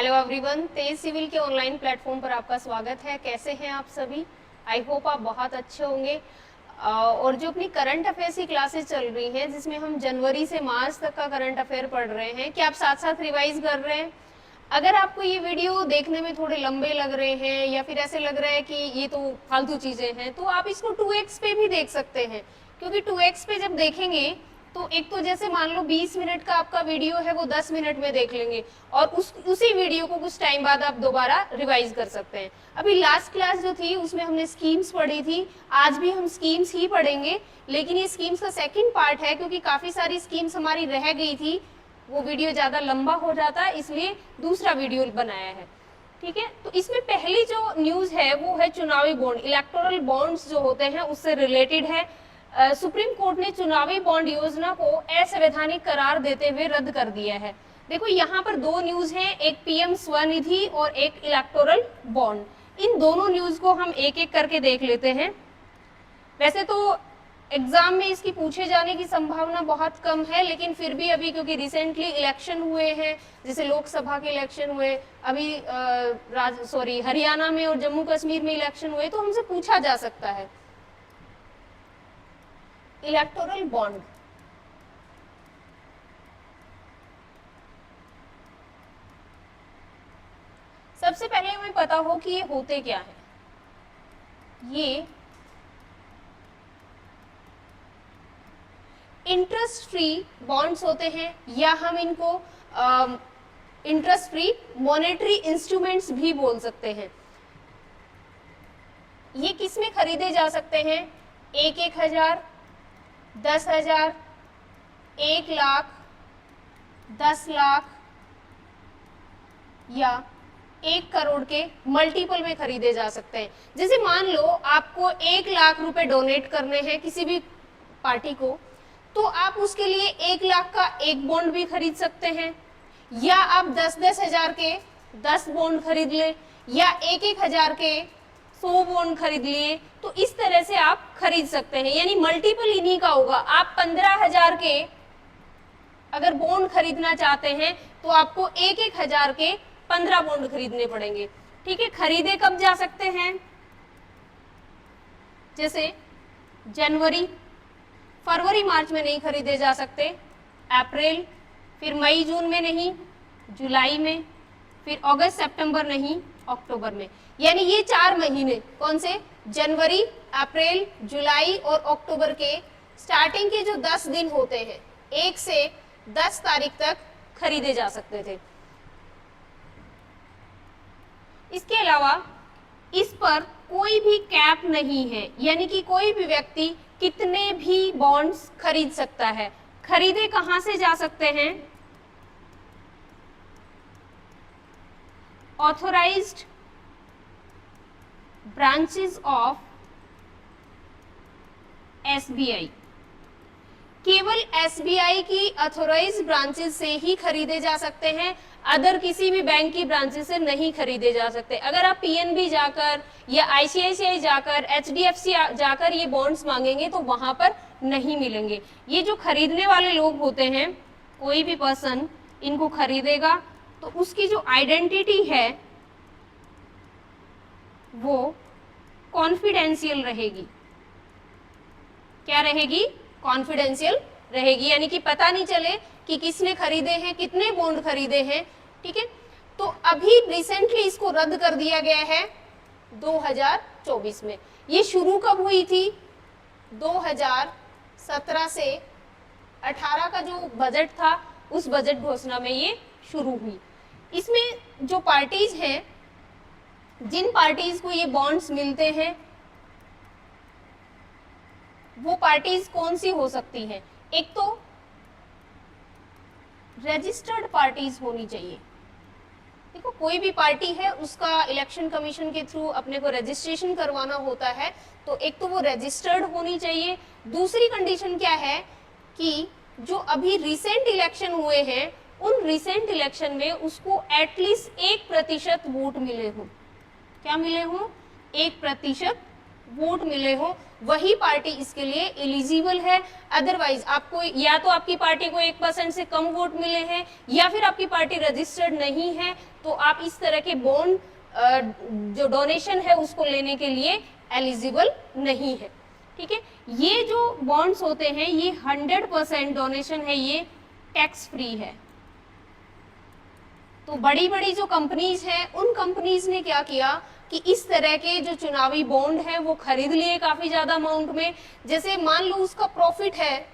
Hello everyone, तेज civil के online platform पर आपका स्वागत है। कैसे हैं आप सभी? आई होप आप बहुत अच्छे होंगे। और जो अपनी करंट अफेयर्स की क्लासेस चल रही हैं, जिसमें हम जनवरी से मार्च तक का करंट अफेयर पढ़ रहे हैं, क्या आप साथ साथ रिवाइज कर रहे हैं? अगर आपको ये वीडियो देखने में थोड़े लंबे लग रहे हैं या फिर ऐसे लग रहा है कि ये तो फालतू चीजें हैं, तो आप इसको 2x पे भी देख सकते हैं। क्योंकि 2x पे जब देखेंगे तो एक तो जैसे मान लो 20 मिनट का आपका वीडियो है, वो 10 मिनट में देख लेंगे और उसी वीडियो को कुछ टाइम बाद आप दोबारा रिवाइज कर सकते हैं। अभी लास्ट क्लास जो थी उसमें हमने स्कीम्स पढ़ी थी, आज भी हम स्कीम्स ही पढ़ेंगे, लेकिन ये स्कीम्स का सेकंड पार्ट है क्योंकि काफी सारी स्कीम्स हमारी रह गई थी, वो वीडियो ज्यादा लंबा हो जाता है, इसलिए दूसरा वीडियो बनाया है। ठीक है, तो इसमें पहली जो न्यूज है वो है चुनावी बॉन्ड, इलेक्टोरल बॉन्ड्स जो होते हैं उससे रिलेटेड है। सुप्रीम कोर्ट ने चुनावी बॉन्ड योजना को असंवैधानिक करार देते हुए रद्द कर दिया है। देखो यहाँ पर दो न्यूज हैं, एक पीएम स्वनिधि और एक इलेक्टोरल बॉन्ड। इन दोनों न्यूज को हम एक एक करके देख लेते हैं। वैसे तो एग्जाम में इसकी पूछे जाने की संभावना बहुत कम है, लेकिन फिर भी अभी क्योंकि रिसेंटली इलेक्शन हुए हैं, जैसे लोकसभा के इलेक्शन हुए, अभी हरियाणा में और जम्मू कश्मीर में इलेक्शन हुए, तो हमसे पूछा जा सकता है। इलेक्टोरल बॉन्ड, सबसे पहले हमें पता हो कि ये होते क्या है। ये इंटरेस्ट फ्री बॉन्ड्स होते हैं, या हम इनको इंटरेस्ट फ्री मॉनेटरी इंस्ट्रूमेंट्स भी बोल सकते हैं। ये किसमें खरीदे जा सकते हैं? 1,000, 10,000, 1,00,000, 10,00,000 या 1 करोड़ के मल्टीपल में खरीदे जा सकते हैं। जैसे मान लो आपको 1,00,000 रुपए डोनेट करने हैं किसी भी पार्टी को, तो आप उसके लिए 1,00,000 का एक बॉन्ड भी खरीद सकते हैं, या आप 10-10 हजार के 10 बॉन्ड खरीद ले, या 1-1 हजार के 100 बॉन्ड खरीद लिए। तो इस तरह से आप खरीद सकते हैं, यानी मल्टीपल इन्हीं का होगा। आप 15,000 के अगर बॉन्ड खरीदना चाहते हैं तो आपको 1-1 हजार के 15 बॉन्ड खरीदने पड़ेंगे। ठीक है, खरीदे कब जा सकते हैं? जैसे जनवरी, फरवरी मार्च में नहीं खरीदे जा सकते, अप्रैल, फिर मई जून में नहीं, जुलाई में, फिर अगस्त सितंबर नहीं, अक्टूबर में। यानी ये 4 महीने कौन से? जनवरी, अप्रैल, जुलाई और अक्टूबर के स्टार्टिंग के जो 10 दिन होते हैं, 1 से 10 तारीख तक खरीदे जा सकते थे। इसके अलावा इस पर कोई भी कैप नहीं है, यानी कि कोई भी व्यक्ति कितने भी बॉन्ड्स खरीद सकता है। खरीदे कहां से जा सकते हैं? ऑथोराइज्ड ब्रांचेस ऑफ एसबीआई, केवल एसबीआई की ऑथोराइज्ड ब्रांचेस से ही खरीदे जा सकते हैं, अदर किसी भी बैंक की ब्रांचेस से नहीं खरीदे जा सकते। अगर आप पीएनबी जाकर या आईसीआईसीआई जाकर, एचडीएफसी जाकर ये बॉन्ड्स मांगेंगे तो वहां पर नहीं मिलेंगे। ये जो खरीदने वाले लोग होते हैं, कोई भी पर्सन इनको खरीदेगा तो उसकी जो आइडेंटिटी है वो कॉन्फिडेंशियल रहेगी। क्या रहेगी? कॉन्फिडेंशियल रहेगी, यानी कि पता नहीं चले कि किसने खरीदे हैं, कितने बॉन्ड खरीदे हैं। ठीक है, तो अभी रिसेंटली इसको रद्द कर दिया गया है 2024 में। ये शुरू कब हुई थी? 2017 से 18 का जो बजट था, उस बजट घोषणा में ये शुरू हुई। इसमें जो पार्टीज हैं, जिन पार्टीज को ये बॉन्ड्स मिलते हैं, वो पार्टीज कौन सी हो सकती हैं? एक तो रजिस्टर्ड पार्टीज होनी चाहिए। देखो, कोई भी पार्टी है उसका इलेक्शन कमीशन के थ्रू अपने को रजिस्ट्रेशन करवाना होता है, तो एक तो वो रजिस्टर्ड होनी चाहिए। दूसरी कंडीशन क्या है कि जो अभी रिसेंट इलेक्शन हुए हैं, उन रिसेंट इलेक्शन में उसको एटलीस्ट 1% वोट मिले हो। क्या मिले हो? 1% वोट मिले हो वही पार्टी इसके लिए एलिजिबल है। अदरवाइज आपको या तो आपकी पार्टी को 1% से कम वोट मिले हैं या फिर आपकी पार्टी रजिस्टर्ड नहीं है, तो आप इस तरह के बॉन्ड जो डोनेशन है उसको लेने के लिए एलिजिबल नहीं है। ठीक है, ये जो बॉन्ड्स होते हैं ये 100% डोनेशन है, ये टैक्स फ्री है। तो बड़ी बड़ी जो कंपनीज हैं उन कंपनीज ने क्या किया कि इस तरह के जो चुनावी बॉन्ड हैं वो खरीद लिए काफी ज्यादा अमाउंट में। जैसे मान लो उसका प्रॉफिट है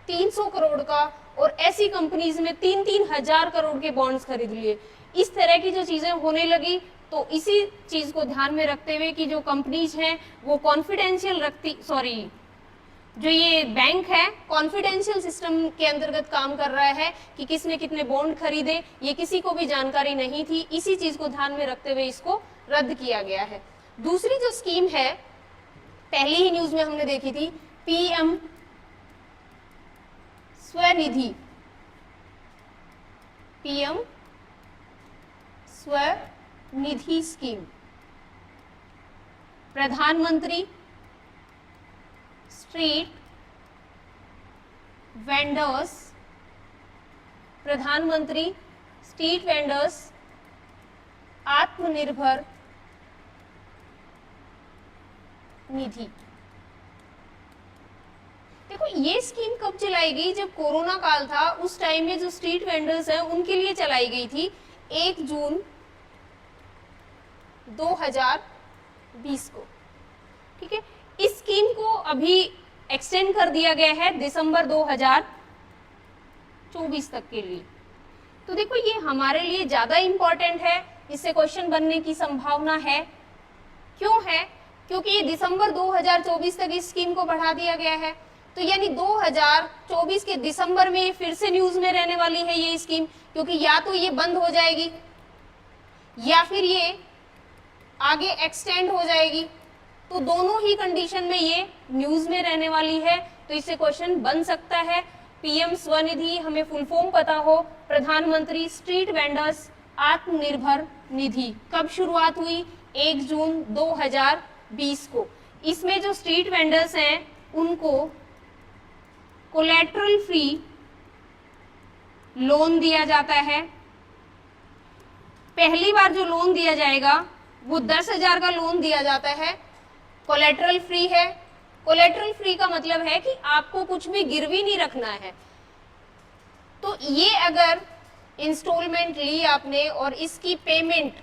300 करोड़ का और ऐसी कंपनीज में 3-3 हजार करोड़ के बॉन्ड्स खरीद लिए। इस तरह की जो चीजें होने लगी तो इसी चीज को ध्यान में रखते हुए कि जो कंपनीज हैं वो कॉन्फिडेंशियल जो ये बैंक है कॉन्फिडेंशियल सिस्टम के अंतर्गत काम कर रहा है कि किसने कितने बॉन्ड खरीदे, ये किसी को भी जानकारी नहीं थी। इसी चीज को ध्यान में रखते हुए इसको रद्द किया गया है। दूसरी जो स्कीम है पहली ही न्यूज में हमने देखी थी, PM Svanidhi, PM Svanidhi scheme, प्रधानमंत्री स्ट्रीट वेंडर्स, प्रधानमंत्री स्ट्रीट वेंडर्स आत्मनिर्भर निधि। देखो ये स्कीम कब चलाई गई, जब कोरोना काल था उस टाइम में जो स्ट्रीट वेंडर्स हैं उनके लिए चलाई गई थी 1 जून 2020 को। ठीक है, इस स्कीम को अभी एक्सटेंड कर दिया गया है दिसंबर 2024 तक के लिए। तो देखो ये हमारे लिए ज्यादा इंपॉर्टेंट है, इससे क्वेश्चन बनने की संभावना है। क्यों है? क्योंकि ये दिसंबर 2024 तक इस स्कीम को बढ़ा दिया गया है, तो यानी 2024 के दिसंबर में ये फिर से न्यूज में रहने वाली है ये स्कीम, क्योंकि या तो ये बंद हो जाएगी या फिर ये आगे एक्सटेंड हो जाएगी। तो दोनों ही कंडीशन में ये न्यूज में रहने वाली है, तो इससे क्वेश्चन बन सकता है। पीएम स्वनिधि हमें फुल फॉर्म पता हो, प्रधानमंत्री स्ट्रीट वेंडर्स आत्मनिर्भर निधि। कब शुरुआत हुई? 1 जून 2020 को। इसमें जो स्ट्रीट वेंडर्स हैं उनको कोलैटरल फ्री लोन दिया जाता है। पहली बार जो लोन दिया जाएगा वो 10,000 का लोन दिया जाता है, कोलैटरल फ्री है। कोलैटरल फ्री का मतलब है कि आपको कुछ भी गिरवी नहीं रखना है। तो ये अगर इंस्टॉलमेंट ली आपने और इसकी पेमेंट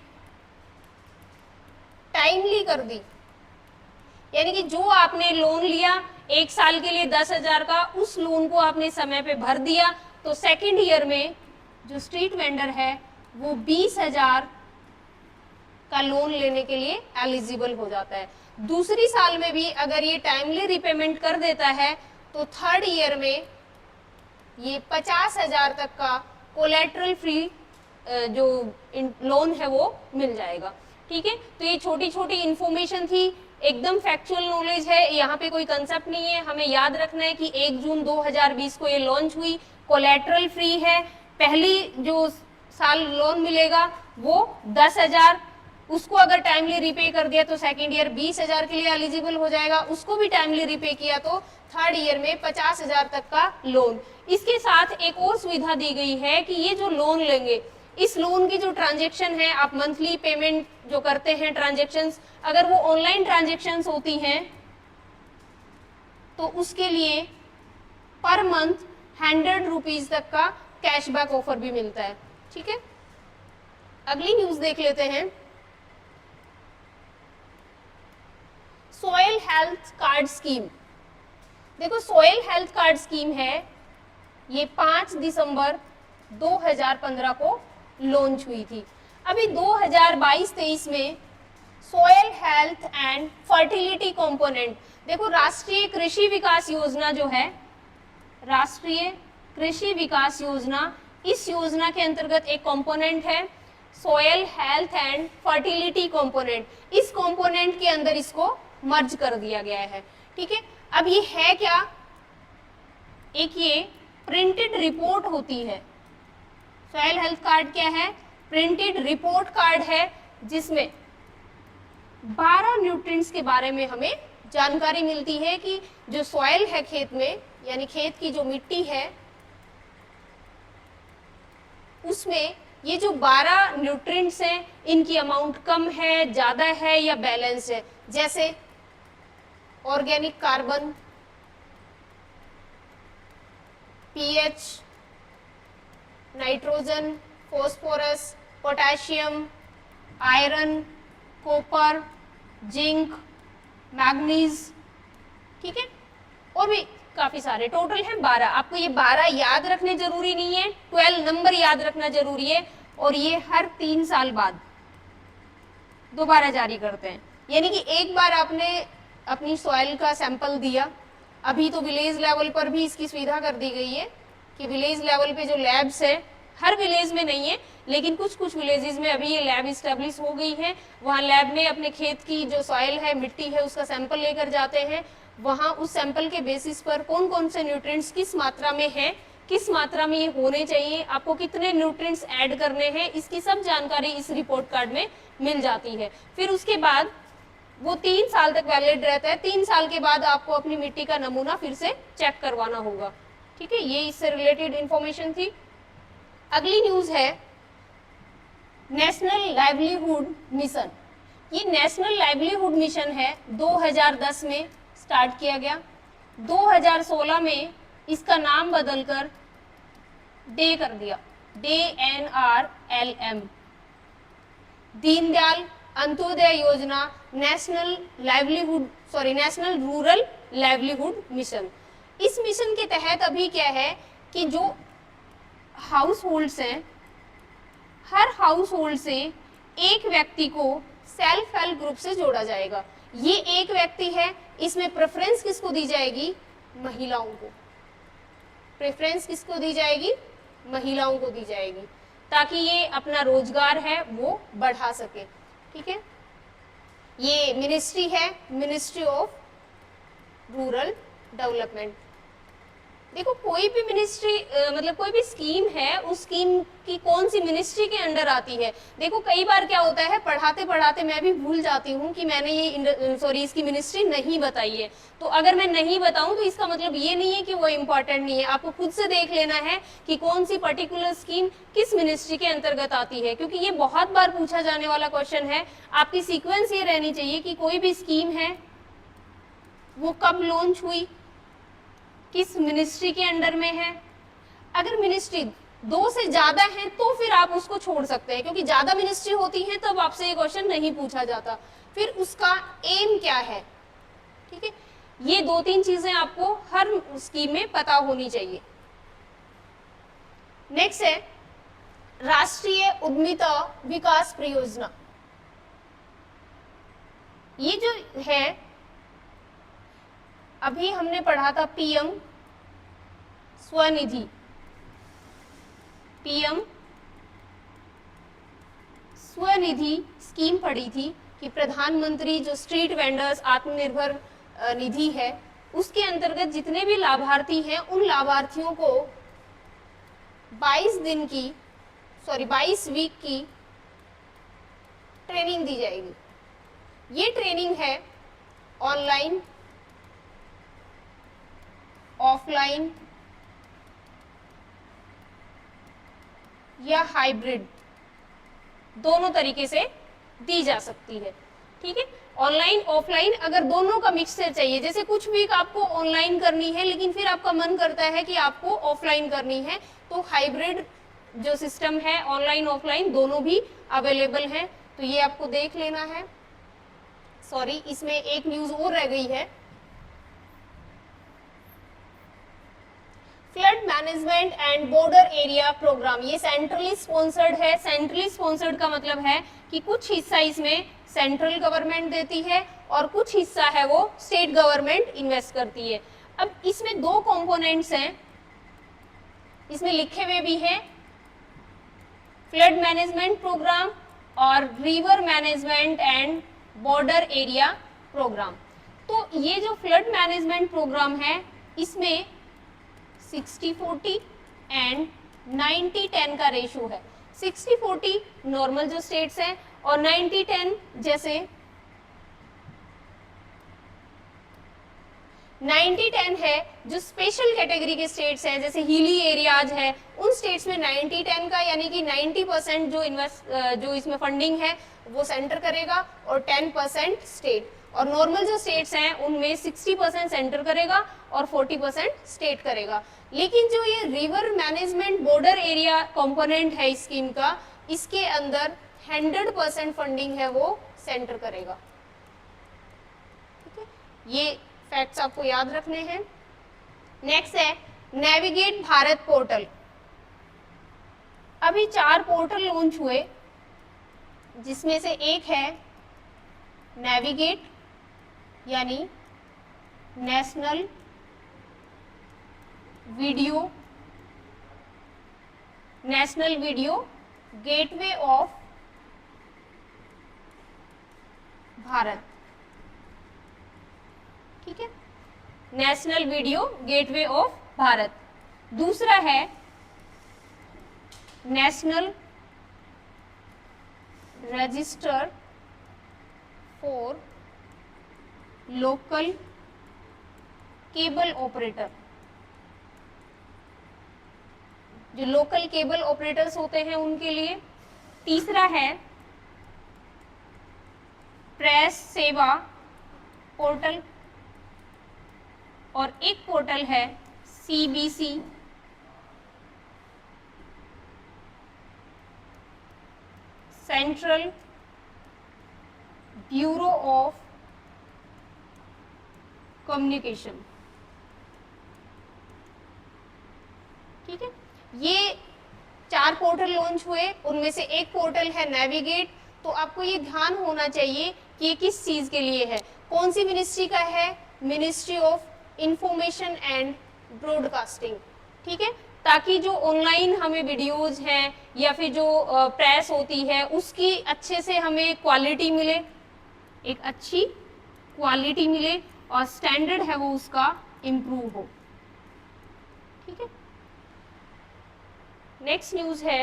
टाइमली कर दी, यानी कि जो आपने लोन लिया 1 साल के लिए 10,000 का, उस लोन को आपने समय पे भर दिया, तो सेकेंड ईयर में जो स्ट्रीट वेंडर है वो 20,000 का लोन लेने के लिए एलिजिबल हो जाता है। दूसरी साल में भी अगर ये टाइमली रिपेमेंट कर देता है तो थर्ड ईयर में ये 50,000 तक का कोलैटरल फ्री जो लोन है वो मिल जाएगा। ठीक है, तो ये छोटी छोटी इंफॉर्मेशन थी, एकदम फैक्चुअल नॉलेज है, यहाँ पे कोई कंसेप्ट नहीं है। हमें याद रखना है कि 1 जून 2020 को ये लॉन्च हुई, कोलैटरल फ्री है। पहली जो साल लोन मिलेगा वो 10,000, उसको अगर टाइमली रिपे कर दिया तो सेकेंड ईयर 20,000 के लिए एलिजिबल हो जाएगा, उसको भी टाइमली रिपे किया तो थर्ड ईयर में 50,000 तक का लोन। इसके साथ एक और सुविधा दी गई है कि ये जो लोन लेंगे, इस लोन की जो ट्रांजेक्शन है, आप मंथली पेमेंट जो करते हैं ट्रांजेक्शन्स, अगर वो ऑनलाइन ट्रांजेक्शन्स होती हैं तो उसके लिए पर मंथ 100 रुपीज तक का कैशबैक ऑफर भी मिलता है। ठीक है, अगली न्यूज देख लेते हैं। Soil health card scheme. देखो सॉइल हेल्थ कार्ड स्कीम है, ये 5 दिसंबर 2015 को लॉन्च हुई थी। अभी 2022-23 में soil health and fertility component, देखो राष्ट्रीय कृषि विकास योजना जो है, राष्ट्रीय कृषि विकास योजना, इस योजना के अंतर्गत एक कंपोनेंट है soil health and fertility component. इस कंपोनेंट के अंदर इसको मर्ज कर दिया गया है। ठीक है, अब ये है क्या? एक ये प्रिंटेड रिपोर्ट होती है। सॉइल हेल्थ कार्ड क्या है? प्रिंटेड रिपोर्ट कार्ड है, जिसमें 12 न्यूट्रिएंट्स के बारे में हमें जानकारी मिलती है कि जो सॉइल है खेत में, यानी खेत की जो मिट्टी है, उसमें ये जो 12 न्यूट्रिएंट्स हैं, इनकी अमाउंट कम है, ज्यादा है या बैलेंस है। जैसे organic carbon, pH, nitrogen, phosphorus, potassium, iron, copper, zinc, manganese, ठीक है, और भी काफी सारे, टोटल है 12। आपको ये 12 याद रखने जरूरी नहीं है, 12 नंबर याद रखना जरूरी है, और ये हर 3 साल बाद दोबारा जारी करते हैं। यानी कि एक बार आपने अपनी सॉइल का सैंपल दिया, अभी तो विलेज लेवल पर भी इसकी सुविधा कर दी गई है कि विलेज लेवल पे जो लैब्स है, हर विलेज में नहीं है लेकिन कुछ कुछ विलेजेस में अभी ये लैब इस्टेब्लिश हो गई है। वहाँ लैब में अपने खेत की जो सॉइल है, मिट्टी है, उसका सैंपल लेकर जाते हैं। वहाँ उस सैंपल के बेसिस पर कौन कौन से न्यूट्रिएंट्स किस मात्रा में है, किस मात्रा में ये होने चाहिए, आपको कितने न्यूट्रिएंट्स ऐड करने हैं, इसकी सब जानकारी इस रिपोर्ट कार्ड में मिल जाती है। फिर उसके बाद वो 3 साल तक वैलिड रहता है। 3 साल के बाद आपको अपनी मिट्टी का नमूना फिर से चेक करवाना होगा, ठीक है। ये इससे रिलेटेड इंफॉर्मेशन थी। अगली न्यूज है नेशनल लाइवलीहुड मिशन। ये नेशनल लाइवलीहुड मिशन है, 2010 में स्टार्ट किया गया। 2016 में इसका नाम बदलकर डे कर दिया, DNRLM, दीनदयाल अंत्योदय योजना, नेशनल रूरल लाइवलीहुड मिशन। इस मिशन के तहत अभी क्या है कि जो हाउस होल्ड्स हैं, हर हाउस होल्ड से एक व्यक्ति को सेल्फ हेल्प ग्रुप से जोड़ा जाएगा। ये एक व्यक्ति है, इसमें प्रेफरेंस किसको दी जाएगी? महिलाओं को। प्रेफरेंस किसको दी जाएगी? महिलाओं को दी जाएगी, ताकि ये अपना रोजगार है वो बढ़ा सके, ठीक है। ये मिनिस्ट्री है, मिनिस्ट्री ऑफ रूरल डेवलपमेंट। देखो कोई भी मिनिस्ट्री मतलब कोई भी स्कीम है, उस स्कीम की कौन सी मिनिस्ट्री के अंडर आती है। देखो कई बार क्या होता है, पढ़ाते पढ़ाते मैं भी भूल जाती हूँ कि मैंने ये इसकी मिनिस्ट्री नहीं बताई है। तो अगर मैं नहीं बताऊं तो इसका मतलब ये नहीं है कि वो इम्पोर्टेंट नहीं है। आपको खुद से देख लेना है कि कौन सी पर्टिकुलर स्कीम किस मिनिस्ट्री के अंतर्गत आती है, क्योंकि ये बहुत बार पूछा जाने वाला क्वेश्चन है। आपकी सीक्वेंस ये रहनी चाहिए कि कोई भी स्कीम है वो कब लॉन्च हुई, किस मिनिस्ट्री के अंडर में है। अगर मिनिस्ट्री 2 से ज्यादा है तो फिर आप उसको छोड़ सकते हैं, क्योंकि ज्यादा मिनिस्ट्री होती है तब आपसे ये क्वेश्चन नहीं पूछा जाता। फिर उसका एम क्या है, ठीक है। ये 2-3 चीजें आपको हर स्कीम में पता होनी चाहिए। नेक्स्ट है राष्ट्रीय उद्यमिता विकास परियोजना। ये जो है अभी हमने पढ़ा था PM Svanidhi, PM Svanidhi scheme पढ़ी थी कि प्रधानमंत्री जो स्ट्रीट वेंडर्स आत्मनिर्भर निधि है, उसके अंतर्गत जितने भी लाभार्थी हैं उन लाभार्थियों को 22 वीक की ट्रेनिंग दी जाएगी। ये ट्रेनिंग है ऑनलाइन, ऑफलाइन या हाइब्रिड, दोनों तरीके से दी जा सकती है, ठीक है। ऑनलाइन ऑफलाइन अगर दोनों का मिक्सचर चाहिए, जैसे कुछ वीक आपको ऑनलाइन करनी है लेकिन फिर आपका मन करता है कि आपको ऑफलाइन करनी है, तो हाइब्रिड जो सिस्टम है ऑनलाइन ऑफलाइन दोनों भी अवेलेबल है। तो ये आपको देख लेना है। सॉरी, इसमें एक न्यूज और रह गई है, flood management and border area program. ये सेंट्रली स्पॉन्सर्ड है। सेंट्रली स्पॉन्सर्ड का मतलब है कि कुछ हिस्सा इसमें सेंट्रल गवर्नमेंट देती है और कुछ हिस्सा है वो स्टेट गवर्नमेंट इन्वेस्ट करती है। अब इसमें 2 कंपोनेंट्स हैं, इसमें लिखे हुए भी हैं, फ्लड मैनेजमेंट प्रोग्राम और river management and border area program. तो ये जो फ्लड मैनेजमेंट प्रोग्राम है इसमें 60-40 एंड 90-10 का रेशो है। 60-40 नॉर्मल जो स्टेट्स हैं और 90-10 जैसे 90-10 है जो स्पेशल कैटेगरी के स्टेट्स हैं, जैसे हिली एरियाज है, उन स्टेट्स में 90-10 का यानी कि 90% जो इसमें फंडिंग है वो सेंटर करेगा और 10% स्टेट। और नॉर्मल जो स्टेट्स हैं उनमें 60% सेंटर करेगा और 40% स्टेट करेगा। लेकिन जो ये river management border area component है इस स्कीम का, इसके अंदर 100% फंडिंग है वो सेंटर करेगा। ठीक है, ये फैक्ट्स आपको याद रखने हैं। नेक्स्ट है नेविगेट भारत पोर्टल। अभी 4 पोर्टल लॉन्च हुए, जिसमें से एक है नेविगेट यानी national video gateway of Bharat. ठीक है, national video gateway of Bharat. दूसरा है national register for local cable operator. जो लोकल केबल ऑपरेटर्स होते हैं उनके लिए। तीसरा है प्रेस सेवा पोर्टल, और एक पोर्टल है CBC central bureau of communication. ठीक है, ये 4 पोर्टल लॉन्च हुए, उनमें से एक पोर्टल है नेविगेट। तो आपको ये ध्यान होना चाहिए कि ये किस चीज के लिए है, कौन सी मिनिस्ट्री का है, ministry of information and broadcasting. ठीक है, ताकि जो ऑनलाइन हमें वीडियोज हैं या फिर जो प्रेस होती है उसकी अच्छे से हमें क्वालिटी मिले, एक अच्छी क्वालिटी मिले और स्टैंडर्ड है वो उसका इम्प्रूव हो। ठीक है, नेक्स्ट न्यूज है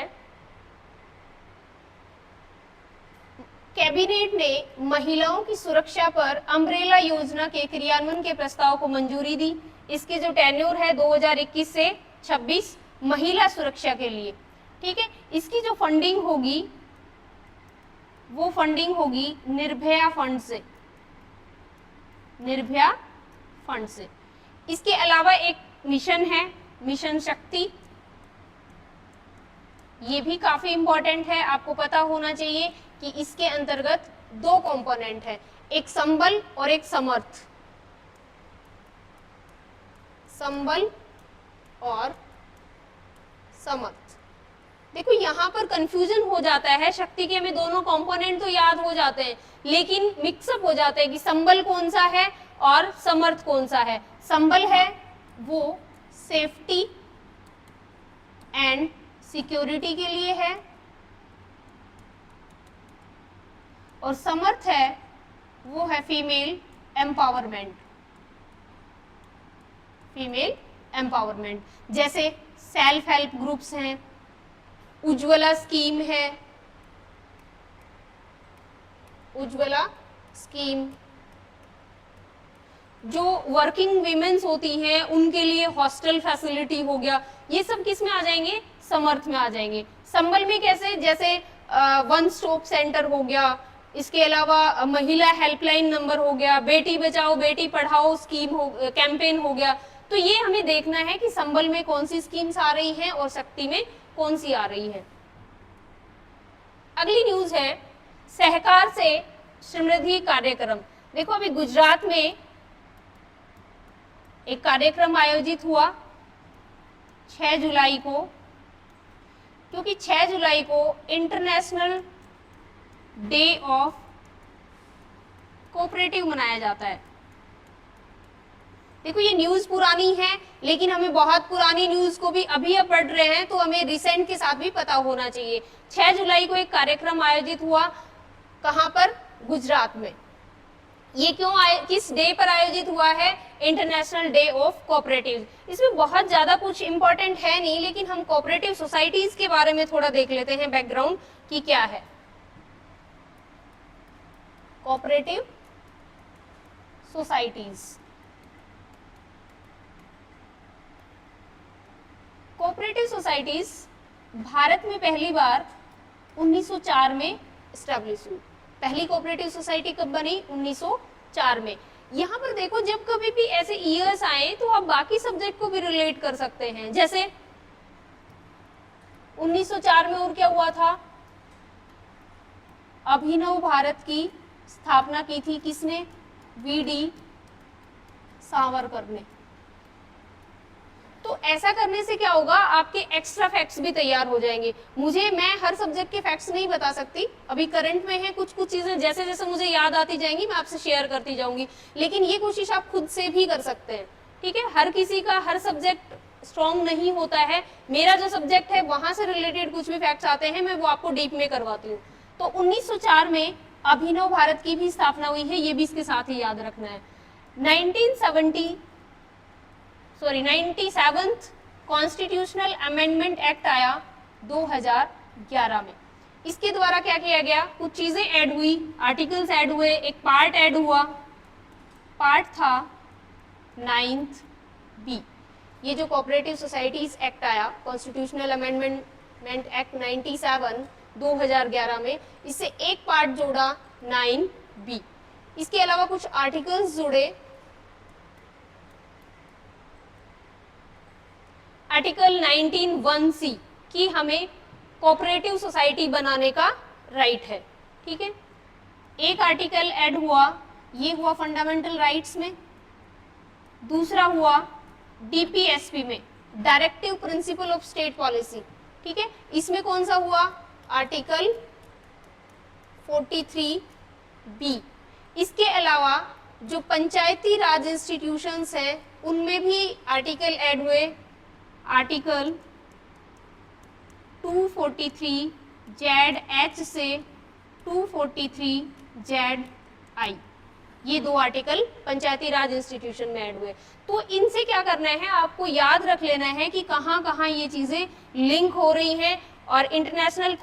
कैबिनेट ने महिलाओं की सुरक्षा पर अम्ब्रेला योजना के क्रियान्वयन के प्रस्ताव को मंजूरी दी। इसकी जो टेन्योर है 2021 से 26 महिला सुरक्षा के लिए। ठीक है, इसकी जो फंडिंग होगी वो फंडिंग होगी निर्भया फंड से, निर्भया फंड से। इसके अलावा एक मिशन है, मिशन शक्ति। ये भी काफी इंपॉर्टेंट है, आपको पता होना चाहिए कि इसके अंतर्गत 2 कंपोनेंट है, एक संबल और एक समर्थ। संबल और समर्थ। देखो यहाँ पर कंफ्यूजन हो जाता है, शक्ति के हमें दोनों कंपोनेंट तो याद हो जाते हैं लेकिन मिक्सअप हो जाते हैं कि संबल कौन सा है और समर्थ कौन सा है। संबल है वो सेफ्टी एंड सिक्योरिटी के लिए है और समर्थ है वो है फीमेल एम्पावरमेंट। फीमेल एम्पावरमेंट जैसे सेल्फ हेल्प ग्रुप्स हैं, उज्ज्वला स्कीम है, उज्ज्वला स्कीम। जो वर्किंग वीमेन्स होती हैं उनके लिए हॉस्टल फैसिलिटी हो गया, ये सब किस में आ जाएंगे, समर्थ में आ जाएंगे। संबल में कैसे, जैसे वन स्टॉप सेंटर हो गया, इसके अलावा महिला हेल्पलाइन नंबर हो गया, बेटी बचाओ बेटी पढ़ाओ स्कीम हो, कैंपेन हो गया। तो ये हमें देखना है कि संबल में कौन सी स्कीम्स आ रही हैं और शक्ति में कौन सी आ रही है। अगली न्यूज है सहकार से समृद्धि कार्यक्रम। देखो अभी गुजरात में एक कार्यक्रम आयोजित हुआ 6 जुलाई को, क्योंकि 6 जुलाई को इंटरनेशनल डे ऑफ कोऑपरेटिव मनाया जाता है। देखो ये न्यूज पुरानी है लेकिन हमें बहुत पुरानी न्यूज को भी अभी अब पढ़ रहे हैं तो हमें रिसेंट के साथ भी पता होना चाहिए। 6 जुलाई को एक कार्यक्रम आयोजित हुआ, कहां पर, गुजरात में। ये किस डे पर आयोजित हुआ है, इंटरनेशनल डे ऑफ कोऑपरेटिव। इसमें बहुत ज्यादा कुछ इंपॉर्टेंट है नहीं लेकिन हम कोऑपरेटिव सोसाइटीज के बारे में थोड़ा देख लेते हैं, बैकग्राउंड की क्या है। Cooperative societies cooperative societies Bharat में पहली बार 1904 में स्टैब्लिश हुई। पहली कोऑपरेटिव सोसाइटी कब बनी? 1904 में। यहाँ पर देखो, जब कभी भी ऐसे ईयर्स आए तो आप बाकी सब्जेक्ट को भी रिलेट कर सकते हैं। जैसे 1904 में और क्या हुआ था? अभिनव भारत की स्थापना की थी किसने? वीडी सावरकर ने। तो ऐसा करने से क्या होगा, आपके एक्स्ट्रा फैक्ट्स भी तैयार हो जाएंगे। मैं हर सब्जेक्ट के फैक्ट्स नहीं बता सकती, अभी करंट में है, कुछ चीजें जैसे जैसे मुझे याद आती जाएंगी मैं आपसे शेयर करती जाऊंगी, लेकिन ये कोशिश आप खुद से भी कर सकते हैं। ठीक है, हर किसी का हर सब्जेक्ट स्ट्रॉन्ग नहीं होता है। मेरा जो सब्जेक्ट है वहां से रिलेटेड कुछ भी फैक्ट्स आते हैं, मैं वो आपको डीप में करवाती हूँ। तो 1904 में अभिनव भारत की भी स्थापना हुई है, ये भी इसके साथ ही याद रखना है। 97th कॉन्स्टिट्यूशनल अमेंडमेंट एक्ट आया 2011 में। इसके द्वारा क्या किया गया? कुछ चीजें ऐड हुई, आर्टिकल्स ऐड हुए, एक पार्ट ऐड हुआ। पार्ट था 9th बी। ये जो कोऑपरेटिव सोसाइटीज एक्ट आया, कॉन्स्टिट्यूशनल अमेंडमेंट एक्ट 97 2011 में, इससे एक पार्ट जोड़ा 9B। इसके अलावा कुछ आर्टिकल्स जुड़े। आर्टिकल 19(1)(c) कि हमें कोऑपरेटिव सोसाइटी बनाने का राइट है। ठीक है, एक आर्टिकल ऐड हुआ, ये हुआ फंडामेंटल राइट्स में। दूसरा हुआ डीपीएसपी में, directive principle of state policy. ठीक है, इसमें कौन सा हुआ? Article 43B। इसके अलावा जो पंचायती राज इंस्टीट्यूशंस हैं उनमें भी आर्टिकल ऐड हुए। आर्टिकल 243(ZH) से 243(ZI), ये दो आर्टिकल पंचायती राज इंस्टीट्यूशन में ऐड हुए। तो इनसे क्या करना है, आपको याद रख लेना है कि कहाँ कहाँ ये चीजें लिंक हो रही हैं। और इंटरनेशनल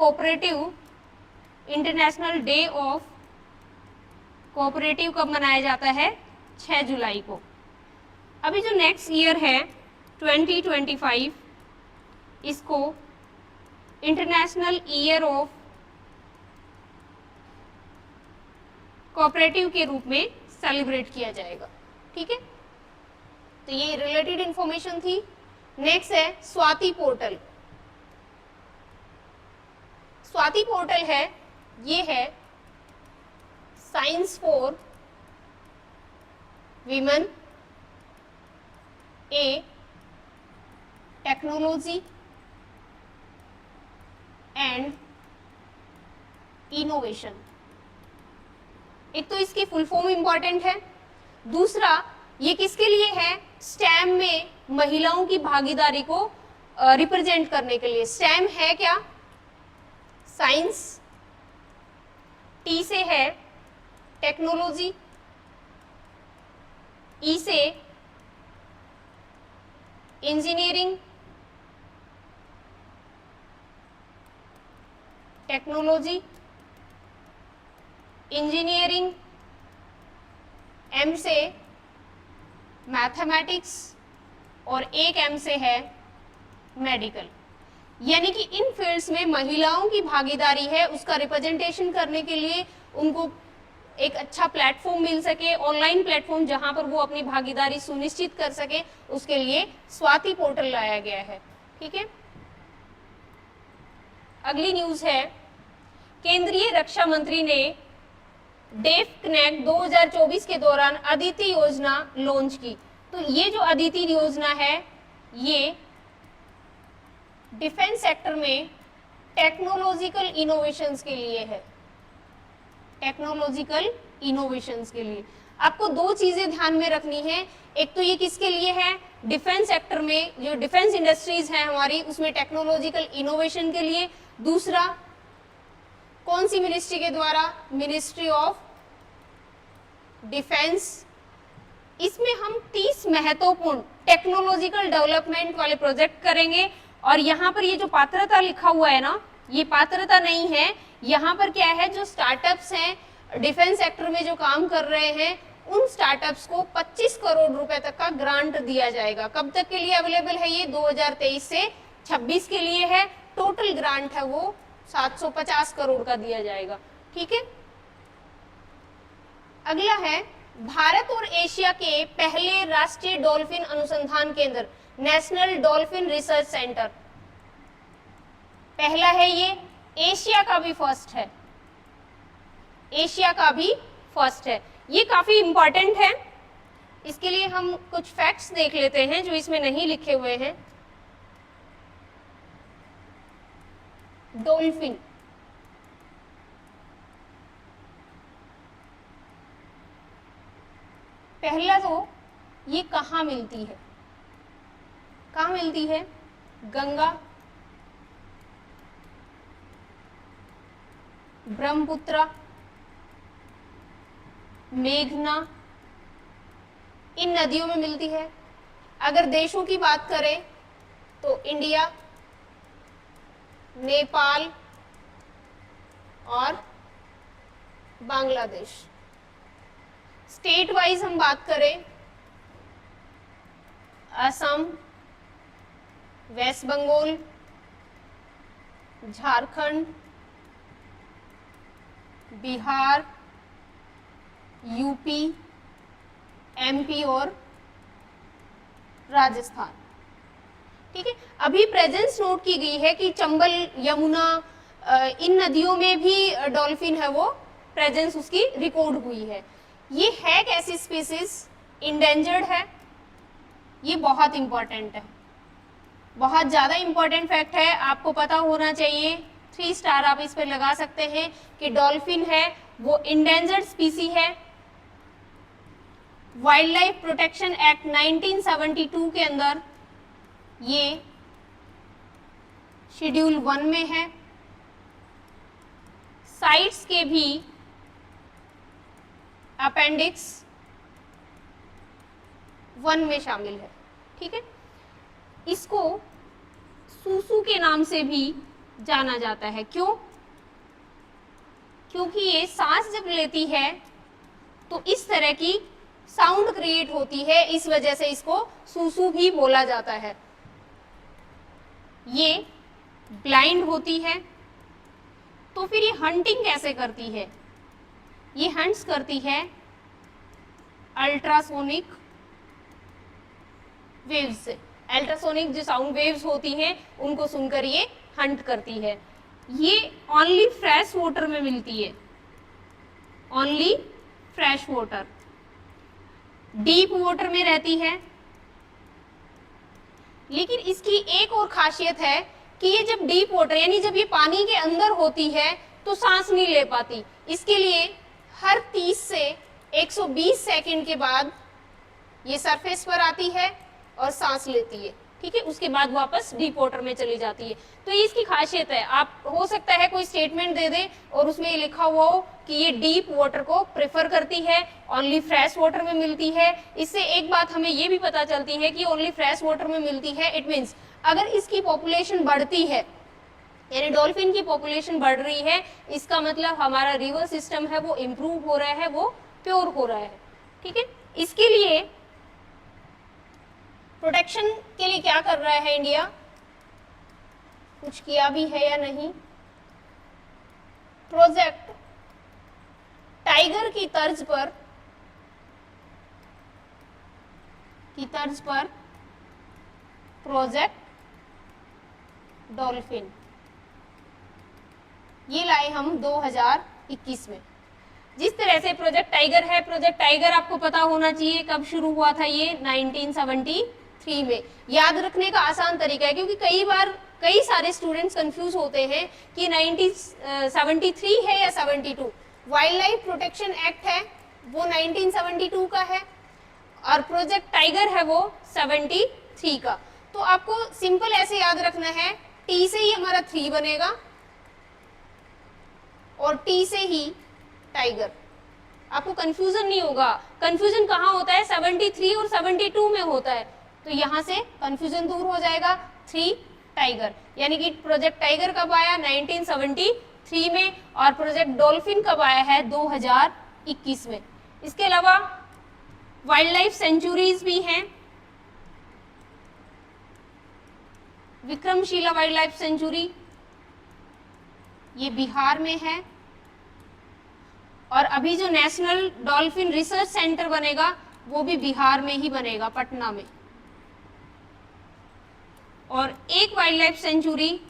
डे ऑफ कोऑपरेटिव कब मनाया जाता है? 6 जुलाई को। अभी जो नेक्स्ट ईयर है 2025, इसको इंटरनेशनल ईयर ऑफ कोऑपरेटिव के रूप में सेलिब्रेट किया जाएगा। ठीक है, तो ये रिलेटेड इंफॉर्मेशन थी। नेक्स्ट है स्वाति पोर्टल। स्वाति पोर्टल है, ये है science for women, A technology and innovation. एक तो इसकी फुल फॉर्म इंपॉर्टेंट है, दूसरा ये किसके लिए है? स्टेम में महिलाओं की भागीदारी को रिप्रेजेंट करने के लिए। स्टेम है क्या? साइंस, टी से है टेक्नोलॉजी, ई से इंजीनियरिंग, टेक्नोलॉजी, इंजीनियरिंग, एम से मैथमेटिक्स और एक एम से है मेडिकल। यानी कि इन फील्ड्स में महिलाओं की भागीदारी है, उसका रिप्रेजेंटेशन करने के लिए उनको एक अच्छा प्लेटफॉर्म मिल सके, ऑनलाइन प्लेटफॉर्म जहां पर वो अपनी भागीदारी सुनिश्चित कर सके, उसके लिए स्वाति पोर्टल लाया गया है। ठीक है, अगली न्यूज है, केंद्रीय रक्षा मंत्री ने डेफ कनेक्ट 2024 के दौरान अदिति योजना लॉन्च की। तो ये जो अदिति योजना है, ये डिफेंस सेक्टर में टेक्नोलॉजिकल इनोवेशंस के लिए है। टेक्नोलॉजिकल इनोवेशंस के लिए आपको दो चीजें ध्यान में रखनी है। एक तो ये किसके लिए है? डिफेंस सेक्टर में जो डिफेंस इंडस्ट्रीज हैं हमारी, उसमें टेक्नोलॉजिकल इनोवेशन के लिए। दूसरा कौन सी मिनिस्ट्री के द्वारा? Ministry of defence. इसमें हम 30 महत्वपूर्ण टेक्नोलॉजिकल डेवलपमेंट वाले प्रोजेक्ट करेंगे। और यहाँ पर ये जो पात्रता लिखा हुआ है ना, ये पात्रता नहीं है, यहाँ पर क्या है, जो स्टार्टअप्स हैं डिफेंस सेक्टर में जो काम कर रहे हैं, उन स्टार्टअप्स को 25 करोड़ रुपए तक का ग्रांट दिया जाएगा। कब तक के लिए अवेलेबल है ये? 2023 से 26 के लिए है, टोटल ग्रांट है वो 750 करोड़ का दिया जाएगा। ठीक है, अगला है भारत और एशिया के पहले राष्ट्रीय डॉल्फिन अनुसंधान केंद्र, नेशनल डॉल्फिन रिसर्च सेंटर। पहला है ये, एशिया का भी फर्स्ट है, एशिया का भी फर्स्ट है। ये काफी इंपॉर्टेंट है, इसके लिए हम कुछ फैक्ट्स देख लेते हैं जो इसमें नहीं लिखे हुए हैं। डॉल्फिन, पहला तो ये कहाँ मिलती है, कहाँ मिलती है? गंगा, ब्रह्मपुत्र, मेघना, इन नदियों में मिलती है। अगर देशों की बात करें तो इंडिया, नेपाल और बांग्लादेश। स्टेट वाइज हम बात करें, Assam, west Bengal, Jharkhand, Bihar, UP, MP और राजस्थान। ठीक है, अभी प्रेजेंस नोट की गई है कि चंबल, यमुना, इन नदियों में भी डॉल्फिन है वो प्रेजेंस उसकी रिकॉर्ड हुई है। ये है कैसी स्पीसीज? इंडेंजर्ड है। ये बहुत इंपॉर्टेंट है, बहुत ज्यादा इंपॉर्टेंट फैक्ट है, आपको पता होना चाहिए। 3 स्टार आप इस पर लगा सकते हैं कि डॉल्फिन है वो इंडेंजर्ड स्पीसी है। वाइल्ड लाइफ प्रोटेक्शन एक्ट 1972 के अंदर ये शेड्यूल 1 में है। साइट्स के भी अपेंडिक्स 1 में शामिल है। ठीक है, इसको सूसू के नाम से भी जाना जाता है। क्यों? क्योंकि ये सांस जब लेती है तो इस तरह की साउंड क्रिएट होती है, इस वजह से इसको सूसू भी बोला जाता है। ये ब्लाइंड होती है, तो फिर ये हंटिंग कैसे करती है? ये हंट्स करती है अल्ट्रासोनिक वेव्स से। अल्ट्रासोनिक जो साउंड वेव्स होती हैं उनको सुनकर ये हंट करती है। ये ओनली फ्रेश वाटर में मिलती है, only fresh water. Deep water में रहती है, लेकिन इसकी एक और खासियत है कि ये जब डीप वाटर यानी जब ये पानी के अंदर होती है तो सांस नहीं ले पाती। इसके लिए हर 30 से 120 सेकंड के बाद ये सरफेस पर आती है और सांस लेती है। ठीक है, उसके बाद वापस डीप वाटर में चली जाती है। तो ये इसकी खासियत है। आप हो सकता है कोई स्टेटमेंट दे दे और उसमें ये लिखा हुआ हो कि ये डीप वाटर को प्रेफर करती है, ओनली फ्रेश वाटर में मिलती है। इससे एक बात हमें ये भी पता चलती है कि ओनली फ्रेश वाटर में मिलती है। इट मीन्स अगर इसकी पॉपुलेशन बढ़ती है, यानी डॉल्फिन की पॉपुलेशन बढ़ रही है, इसका मतलब हमारा रिवर सिस्टम है वो इम्प्रूव हो रहा है, वो प्योर हो रहा है। ठीक है, इसके लिए प्रोटेक्शन के लिए क्या कर रहा है इंडिया? कुछ किया भी है या नहीं? प्रोजेक्ट टाइगर की तर्ज पर प्रोजेक्ट डॉल्फिन ये लाए हम 2021 में। जिस तरह से प्रोजेक्ट टाइगर है, प्रोजेक्ट टाइगर आपको पता होना चाहिए कब शुरू हुआ था? ये 1973 में। याद रखने का आसान तरीका है, क्योंकि कई बार कई सारे स्टूडेंट्स कंफ्यूज होते हैं कि 1973 है या 72। वाइल्ड लाइफ प्रोटेक्शन एक्ट है वो 1972 का है और प्रोजेक्ट टाइगर है वो 73 का। तो आपको सिंपल ऐसे याद रखना है, टी से ही हमारा 3 बनेगा और टी से ही टाइगर। आपको कंफ्यूजन नहीं होगा। कंफ्यूजन कहाँ होता है? 73 और 72 में होता है, तो यहां से कंफ्यूजन दूर हो जाएगा। 3 टाइगर, यानी कि प्रोजेक्ट टाइगर कब आया? 1973 में, और प्रोजेक्ट डॉल्फिन कब आया है? 2021 में। इसके अलावा वाइल्ड लाइफ सेंचुरीज भी हैं। विक्रमशिला वाइल्ड लाइफ सेंचुरी, ये बिहार में है। और अभी जो नेशनल डॉल्फिन रिसर्च सेंटर बनेगा वो भी बिहार में ही बनेगा, पटना में। और एक वाइल्ड लाइफ सेंचुरी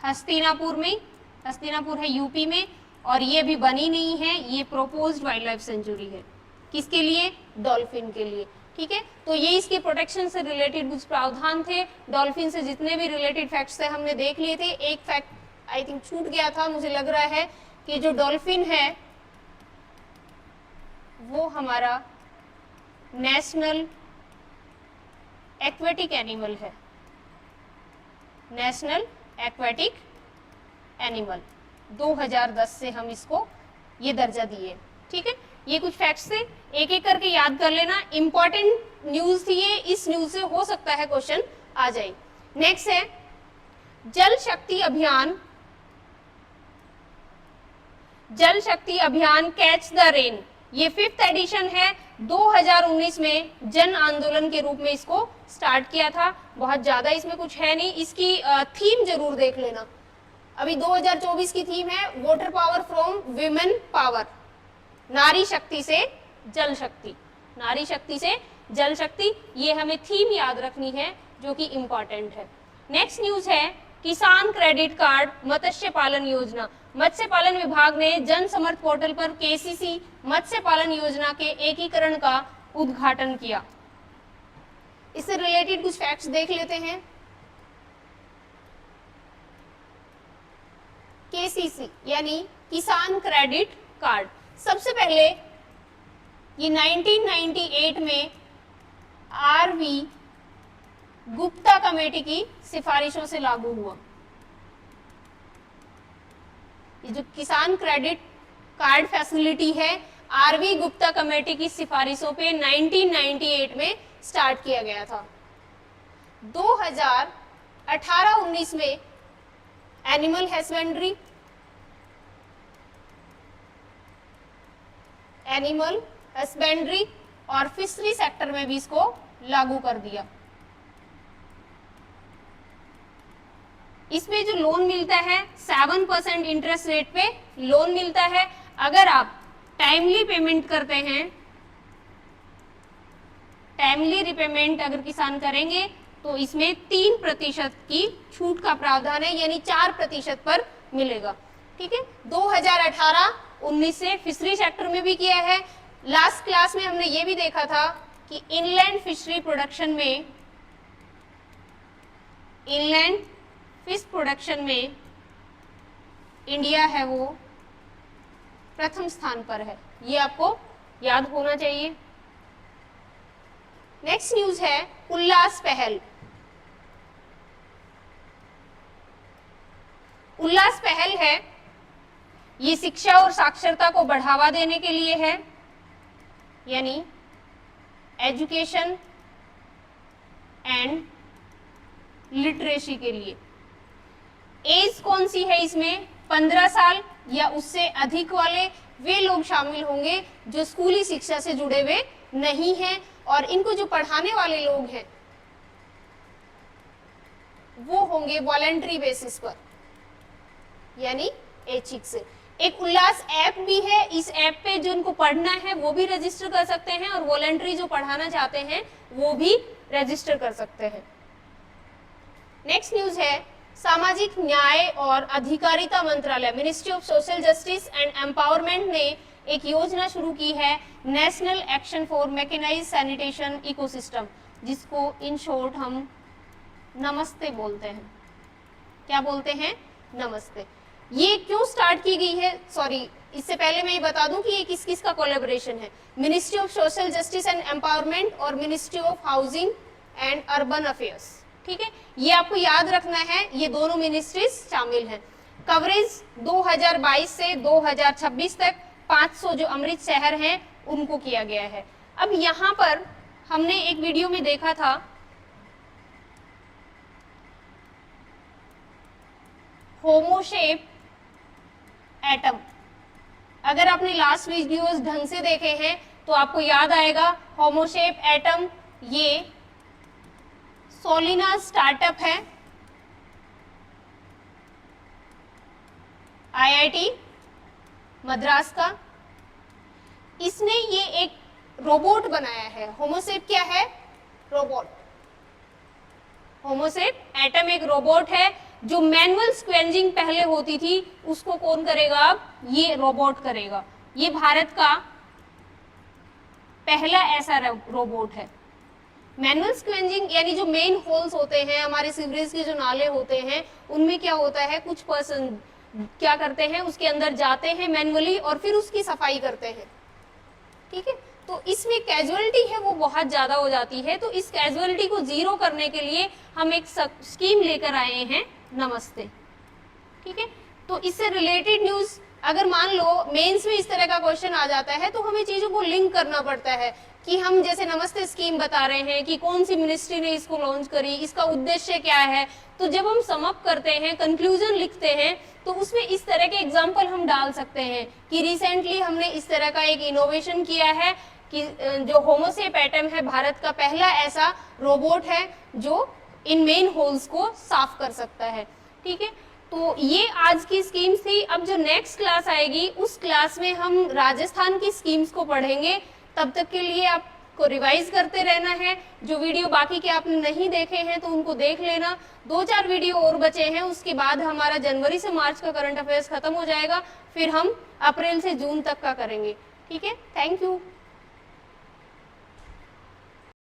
हस्तिनापुर में, हस्तिनापुर है यूपी में, और ये भी बनी नहीं है, ये प्रोपोज्ड वाइल्ड लाइफ सेंचुरी है। किसके लिए? डॉल्फिन के लिए। ठीक है, तो ये इसके प्रोटेक्शन से रिलेटेड कुछ प्रावधान थे। डॉल्फिन से जितने भी रिलेटेड फैक्ट्स थे हमने देख लिए थे। एक फैक्ट आई थिंक छूट गया था, मुझे लग रहा है कि जो डॉल्फिन है वो हमारा नेशनल एक्वेटिक एनिमल है, नेशनल एक्वेटिक एनिमल। 2010 से हम इसको ये दर्जा दिए। ठीक है, ये कुछ फैक्ट्स थे, एक एक करके याद कर लेना। इंपॉर्टेंट न्यूज थी ये, इस न्यूज से हो सकता है क्वेश्चन आ जाए। नेक्स्ट है जल शक्ति अभियान, जल शक्ति अभियान कैच द रेन। ये 5th एडिशन है। 2019 में जन आंदोलन के रूप में इसको स्टार्ट किया था। बहुत ज्यादा इसमें कुछ है नहीं, इसकी थीम जरूर देख लेना। अभी 2024 की थीम है water power from women power, नारी शक्ति से जल शक्ति, नारी शक्ति से जल शक्ति। ये हमें थीम याद रखनी है जो कि इंपॉर्टेंट है। नेक्स्ट न्यूज है किसान क्रेडिट कार्ड मत्स्य पालन योजना। मत्स्य पालन विभाग ने जन समर्थ पोर्टल पर केसीसी मत्स्य पालन योजना के एकीकरण का उद्घाटन किया। इससे रिलेटेड कुछ फैक्ट्स देख लेते हैं। केसीसी यानी किसान क्रेडिट कार्ड, सबसे पहले ये 1998 में आरवी गुप्ता कमेटी की सिफारिशों से लागू हुआ। ये जो किसान क्रेडिट कार्ड फैसिलिटी है, आरवी गुप्ता कमेटी की सिफारिशों पे 1998 में स्टार्ट किया गया था। 2018-19 में एनिमल हस्बेंड्री, एनिमल हस्बेंड्री और फिशरी सेक्टर में भी इसको लागू कर दिया। इसमें जो लोन मिलता है 7% इंटरेस्ट रेट पे लोन मिलता है। अगर आप टाइमली पेमेंट करते हैं, टाइमली रिपेमेंट अगर किसान करेंगे तो इसमें 3% की छूट का प्रावधान है, यानी 4% पर मिलेगा। ठीक है, 2018-19 से फिशरी सेक्टर में भी किया है। लास्ट क्लास में हमने ये भी देखा था कि इनलैंड फिशरी प्रोडक्शन में, इनलैंड फिश प्रोडक्शन में इंडिया है वो प्रथम स्थान पर है। ये आपको याद होना चाहिए। नेक्स्ट न्यूज है उल्लास पहल। उल्लास पहल है, ये शिक्षा और साक्षरता को बढ़ावा देने के लिए है, यानी एजुकेशन एंड लिटरेसी के लिए। एज कौन सी है इसमें? 15 साल या उससे अधिक वाले वे लोग शामिल होंगे जो स्कूली शिक्षा से जुड़े हुए नहीं हैं, और इनको जो पढ़ाने वाले लोग हैं वो होंगे वॉलेंट्री बेसिस पर, यानी ऐच्छिक से। एक उल्लास ऐप भी है, इस ऐप पे जो उनको पढ़ना है वो भी रजिस्टर कर सकते हैं, और वॉलेंट्री जो पढ़ाना चाहते हैं वो भी रजिस्टर कर सकते हैं। नेक्स्ट न्यूज है सामाजिक न्याय और अधिकारिता मंत्रालय, ministry of social justice and empowerment ने एक योजना शुरू की है, national action for mechanized sanitation ecosystem, जिसको इन शॉर्ट हम नमस्ते बोलते हैं। क्या बोलते हैं? नमस्ते। ये क्यों स्टार्ट की गई है? सॉरी, इससे पहले मैं ये बता दूं कि ये किस किस का कोलैबोरेशन है। Ministry of social justice and empowerment और ministry of housing and urban affairs. ठीक है, ये आपको याद रखना है, ये दोनों मिनिस्ट्रीज शामिल हैं। कवरेज 2022 से 2026 तक 500 जो अमृत शहर हैं उनको किया गया है। अब यहाँ पर हमने एक वीडियो में देखा था होमोशेप एटम। अगर आपने लास्ट वीडियोस ढंग से देखे हैं तो आपको याद आएगा होमोशेप एटम ये सोलिना स्टार्टअप है, आईआईटी मद्रास का। इसने ये एक रोबोट बनाया है। होमोसेप क्या है? रोबोट। होमोसेप एटम एक रोबोट है। जो मैनुअल स्क्वेंजिंग पहले होती थी उसको कौन करेगा? अब ये रोबोट करेगा। ये भारत का पहला ऐसा रोबोट है। मैनुअल स्क्वेंजिंग यानी जो मेन होल्स होते हैं हमारे सीवरेज के, जो नाले होते हैं, उनमें क्या होता है, कुछ पर्सन क्या करते हैं, उसके अंदर जाते हैं मैनुअली और फिर उसकी सफाई करते हैं। ठीक है, तो इसमें कैजुअलिटी है वो बहुत ज्यादा हो जाती है। तो इस कैजुअलिटी को जीरो करने के लिए हम एक स्कीम लेकर आए हैं, नमस्ते। ठीक है, तो इससे रिलेटेड न्यूज, अगर मान लो मेंस में इस तरह का क्वेश्चन आ जाता है तो हमें चीजों को लिंक करना पड़ता है कि हम जैसे नमस्ते स्कीम बता रहे हैं कि कौन सी मिनिस्ट्री ने इसको लॉन्च करी, इसका उद्देश्य क्या है। तो जब हम सम अप करते हैं, कंक्लूजन लिखते हैं, तो उसमें इस तरह के एग्जाम्पल हम डाल सकते हैं कि रिसेंटली हमने इस तरह का एक इनोवेशन किया है कि जो होमोसेप एटम है भारत का पहला ऐसा रोबोट है जो इन मेन होल्स को साफ कर सकता है। ठीक है, तो ये आज की स्कीम्स थी। अब जो नेक्स्ट क्लास आएगी उस क्लास में हम राजस्थान की स्कीम्स को पढ़ेंगे। तब तक के लिए आपको रिवाइज करते रहना है। जो वीडियो बाकी के आपने नहीं देखे हैं तो उनको देख लेना। 2-4 वीडियो और बचे हैं, उसके बाद हमारा जनवरी से मार्च का करंट अफेयर्स खत्म हो जाएगा, फिर हम अप्रैल से जून तक का करेंगे। ठीक है, थैंक यू।